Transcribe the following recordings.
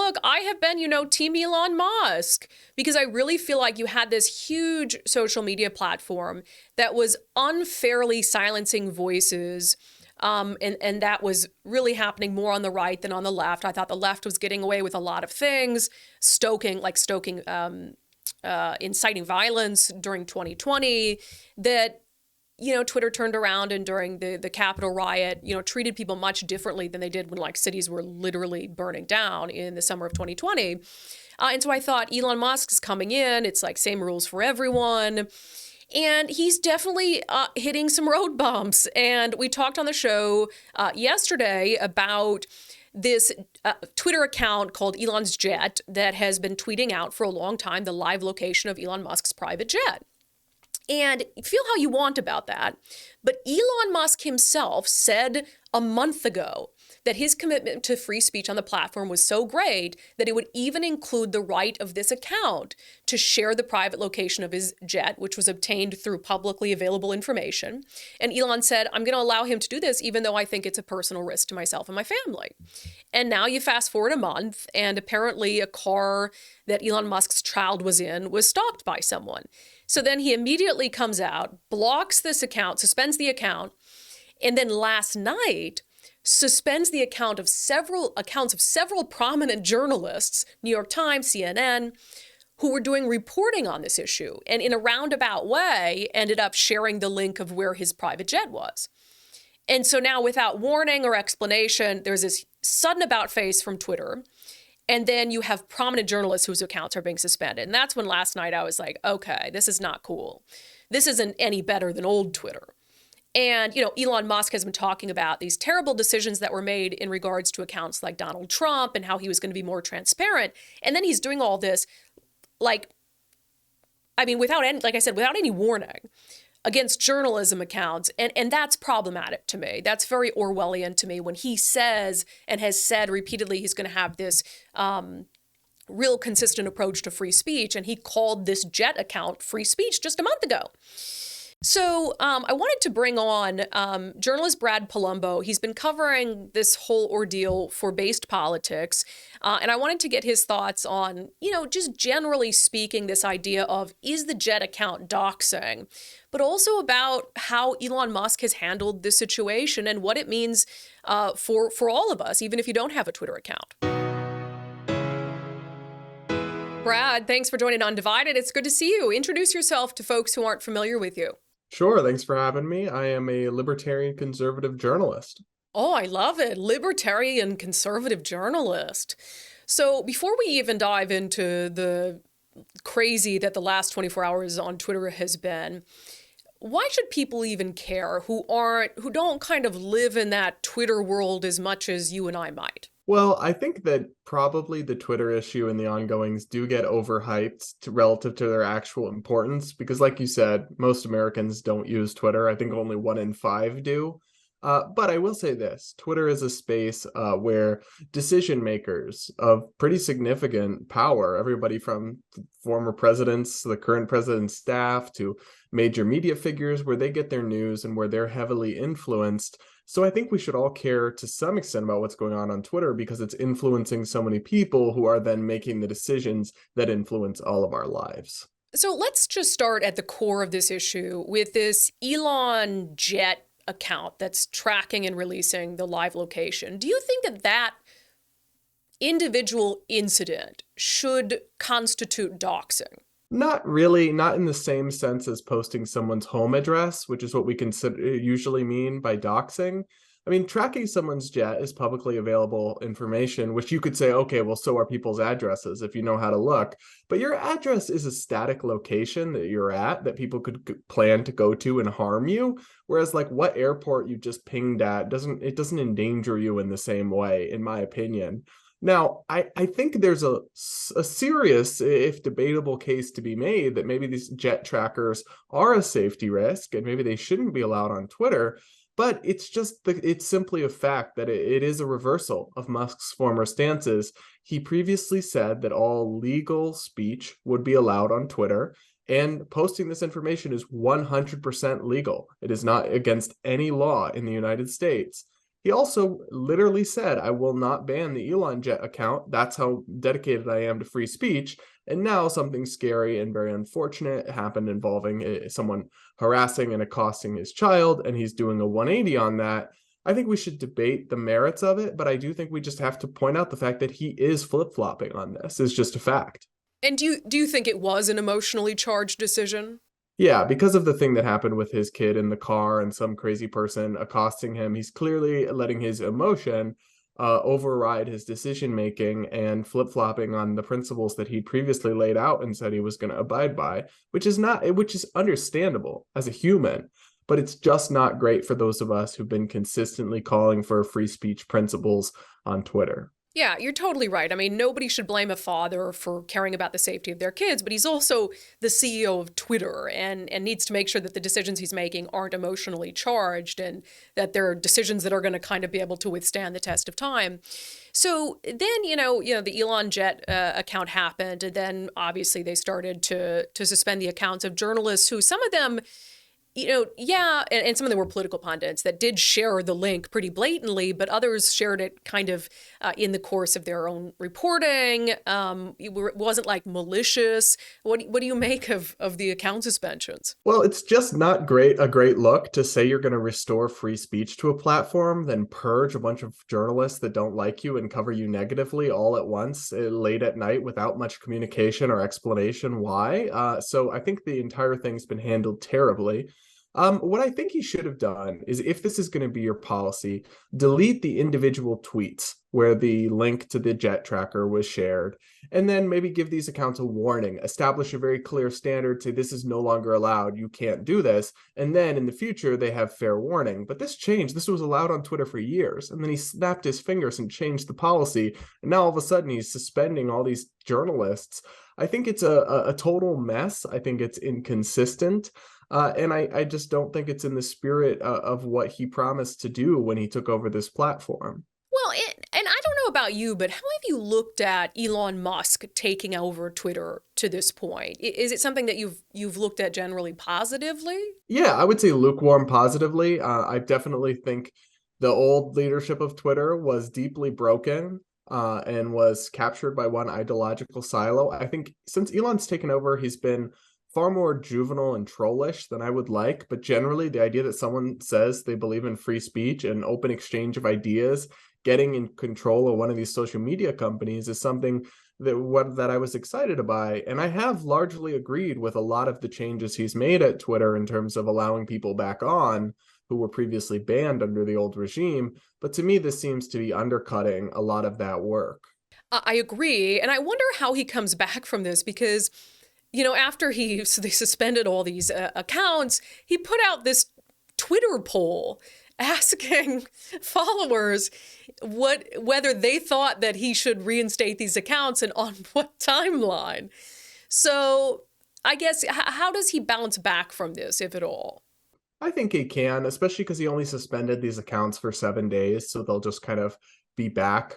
look, I have been, Team Elon Musk, because I really feel like you had this huge social media platform that was unfairly silencing voices. And that was really happening more on the right than on the left. I thought the left was getting away with a lot of things, stoking inciting violence during 2020, that Twitter turned around and during the Capitol riot, treated people much differently than they did when cities were literally burning down in the summer of 2020. And so I thought Elon Musk is coming in. It's same rules for everyone. And he's definitely hitting some road bumps. And we talked on the show yesterday about this Twitter account called Elon's Jet that has been tweeting out for a long time the live location of Elon Musk's private jet. And feel how you want about that. But Elon Musk himself said a month ago that his commitment to free speech on the platform was so great that it would even include the right of this account to share the private location of his jet, which was obtained through publicly available information. And Elon said, I'm going to allow him to do this, even though I think it's a personal risk to myself and my family. And now you fast forward a month, and apparently a car that Elon Musk's child was in was stopped by someone. So then he immediately comes out, blocks this account, suspends the account, and then last night suspends the accounts of several prominent journalists, New York Times, CNN, who were doing reporting on this issue, and in a roundabout way ended up sharing the link of where his private jet was. And so now, without warning or explanation, there's this sudden about-face from Twitter. And then you have prominent journalists whose accounts are being suspended. And that's when last night I was like, okay, this is not cool. This isn't any better than old Twitter. And, Elon Musk has been talking about these terrible decisions that were made in regards to accounts like Donald Trump and how he was going to be more transparent. And then he's doing all this, without any warning against journalism accounts. And that's problematic to me. That's very Orwellian to me when he says and has said repeatedly he's going to have this real consistent approach to free speech. And he called this jet account free speech just a month ago. So I wanted to bring on journalist Brad Polumbo. He's been covering this whole ordeal for Based Politics. And I wanted to get his thoughts on, just generally speaking, this idea of, is the jet account doxing? But also about how Elon Musk has handled this situation and what it means for all of us, even if you don't have a Twitter account. Brad, thanks for joining unDivided. It's good to see you. Introduce yourself to folks who aren't familiar with you. Sure, thanks for having me. I am a libertarian conservative journalist. Oh, I love it. Libertarian conservative journalist. So before we even dive into the crazy that the last 24 hours on Twitter has been, why should people even care who don't kind of live in that Twitter world as much as you and I might? Well, I think that probably the Twitter issue and the ongoings do get overhyped relative to their actual importance because, like you said, most Americans don't use Twitter. I think only 1 in 5 do. But I will say this, Twitter is a space where decision makers of pretty significant power, everybody from former presidents, the current president's staff, to major media figures, where they get their news and where they're heavily influenced. So I think we should all care to some extent about what's going on Twitter because it's influencing so many people who are then making the decisions that influence all of our lives. So let's just start at the core of this issue with this Elon Jet account that's tracking and releasing the live location. Do you think that individual incident should constitute doxing? Not really, not in the same sense as posting someone's home address, which is what we usually mean by doxing. I mean, tracking someone's jet is publicly available information, which you could say, okay, well, so are people's addresses if you know how to look. But your address is a static location that you're at that people could plan to go to and harm you. Whereas what airport you just pinged at doesn't endanger you in the same way, in my opinion. Now, I think there's a serious, if debatable, case to be made that maybe these jet trackers are a safety risk and maybe they shouldn't be allowed on Twitter. But it's simply a fact that it is a reversal of Musk's former stances. He previously said that all legal speech would be allowed on Twitter, and posting this information is 100% legal. It is not against any law in the United States. He also literally said, I will not ban the Elon Jet account. That's how dedicated I am to free speech. And now something scary and very unfortunate happened involving someone harassing and accosting his child, and he's doing a 180 on that. I think we should debate the merits of it, but I do think we just have to point out the fact that he is flip-flopping on this. It's just a fact. And do you think it was an emotionally charged decision? Yeah, because of the thing that happened with his kid in the car and some crazy person accosting him, he's clearly letting his emotion override his decision making and flip flopping on the principles that he previously laid out and said he was going to abide by, which is understandable as a human, but it's just not great for those of us who've been consistently calling for free speech principles on Twitter. Yeah, you're totally right. I mean, nobody should blame a father for caring about the safety of their kids, but he's also the CEO of Twitter and needs to make sure that the decisions he's making aren't emotionally charged and that they're decisions that are going to kind of be able to withstand the test of time. So then, the Elon Jet account happened, and then obviously they started to suspend the accounts of journalists who some of them and some of them were political pundits that did share the link pretty blatantly, but others shared it kind of in the course of their own reporting. It wasn't like malicious. What do you make of the account suspensions? Well, it's just not a great look to say you're going to restore free speech to a platform, then purge a bunch of journalists that don't like you and cover you negatively all at once late at night without much communication or explanation why. So I think the entire thing's been handled terribly. What I think he should have done is, if this is going to be your policy, delete the individual tweets where the link to the jet tracker was shared, and then maybe give these accounts a warning, establish a very clear standard, say this is no longer allowed, you can't do this, and then in the future they have fair warning. But this changed. This was allowed on Twitter for years, and then he snapped his fingers and changed the policy, and now all of a sudden he's suspending all these journalists. I think it's a total mess. I think it's inconsistent. And I just don't think it's in the spirit of what he promised to do when he took over this platform. Well, and I don't know about you, but how have you looked at Elon Musk taking over Twitter to this point? Is it something that you've looked at generally positively? Yeah, I would say lukewarm positively. I definitely think the old leadership of Twitter was deeply broken and was captured by one ideological silo. I think since Elon's taken over, he's been far more juvenile and trollish than I would like, but generally the idea that someone says they believe in free speech and open exchange of ideas, getting in control of one of these social media companies, is something that I was excited by. And I have largely agreed with a lot of the changes he's made at Twitter in terms of allowing people back on who were previously banned under the old regime. But to me, this seems to be undercutting a lot of that work. I agree. And I wonder how he comes back from this because after they suspended all these accounts, he put out this Twitter poll asking followers whether they thought that he should reinstate these accounts and on what timeline. So I guess, how does he bounce back from this, if at all? I think he can, especially because he only suspended these accounts for 7 days. So they'll just kind of be back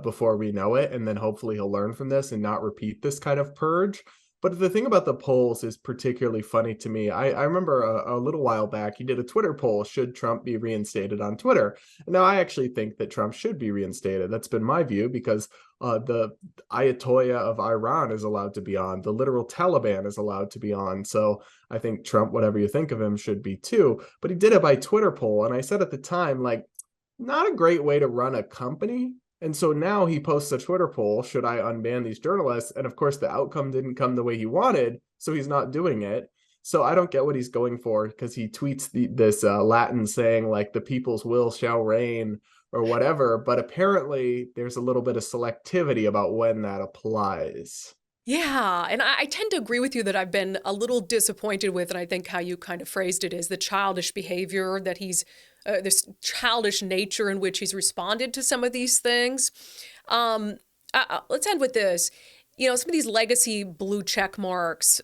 before we know it. And then hopefully he'll learn from this and not repeat this kind of purge. But the thing about the polls is particularly funny to me. I remember a little while back, he did a Twitter poll, should Trump be reinstated on Twitter? Now, I actually think that Trump should be reinstated. That's been my view because the Ayatollah of Iran is allowed to be on. The literal Taliban is allowed to be on. So I think Trump, whatever you think of him, should be too. But he did it by Twitter poll. And I said at the time, like, not a great way to run a company. And so now he posts a Twitter poll, should I unban these journalists? And of course, the outcome didn't come the way he wanted, so he's not doing it. So I don't get what he's going for, because he tweets this Latin saying, like, the people's will shall reign or whatever. But apparently there's a little bit of selectivity about when that applies. Yeah, and I tend to agree with you that I've been a little disappointed with, and I think how you kind of phrased it is the childish behavior that this childish nature in which he's responded to some of these things. Let's end with this. Some of these legacy blue check marks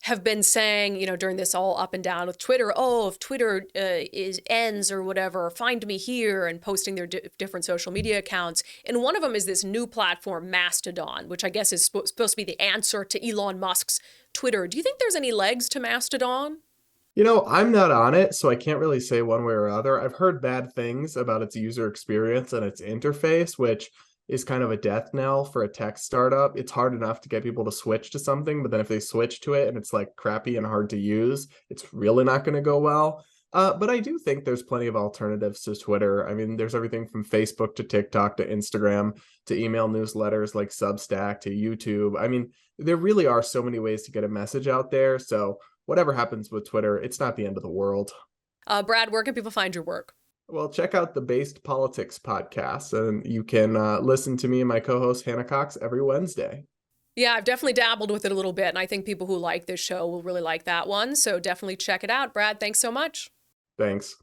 have been saying, during this all up and down with Twitter, oh, if Twitter ends or whatever, find me here, and posting their different social media accounts. And one of them is this new platform, Mastodon, which I guess is supposed to be the answer to Elon Musk's Twitter. Do you think there's any legs to Mastodon? I'm not on it, so I can't really say one way or other. I've heard bad things about its user experience and its interface, which is kind of a death knell for a tech startup. It's hard enough to get people to switch to something, but then if they switch to it and it's like crappy and hard to use, it's really not going to go well. But I do think there's plenty of alternatives to Twitter. I mean, there's everything from Facebook to TikTok to Instagram to email newsletters like Substack to YouTube. I mean, there really are so many ways to get a message out there. So whatever happens with Twitter, it's not the end of the world. Brad, where can people find your work? Well, check out the Based Politics podcast, and you can listen to me and my co-host Hannah Cox every Wednesday. Yeah, I've definitely dabbled with it a little bit, and I think people who like this show will really like that one. So definitely check it out. Brad, thanks so much. Thanks.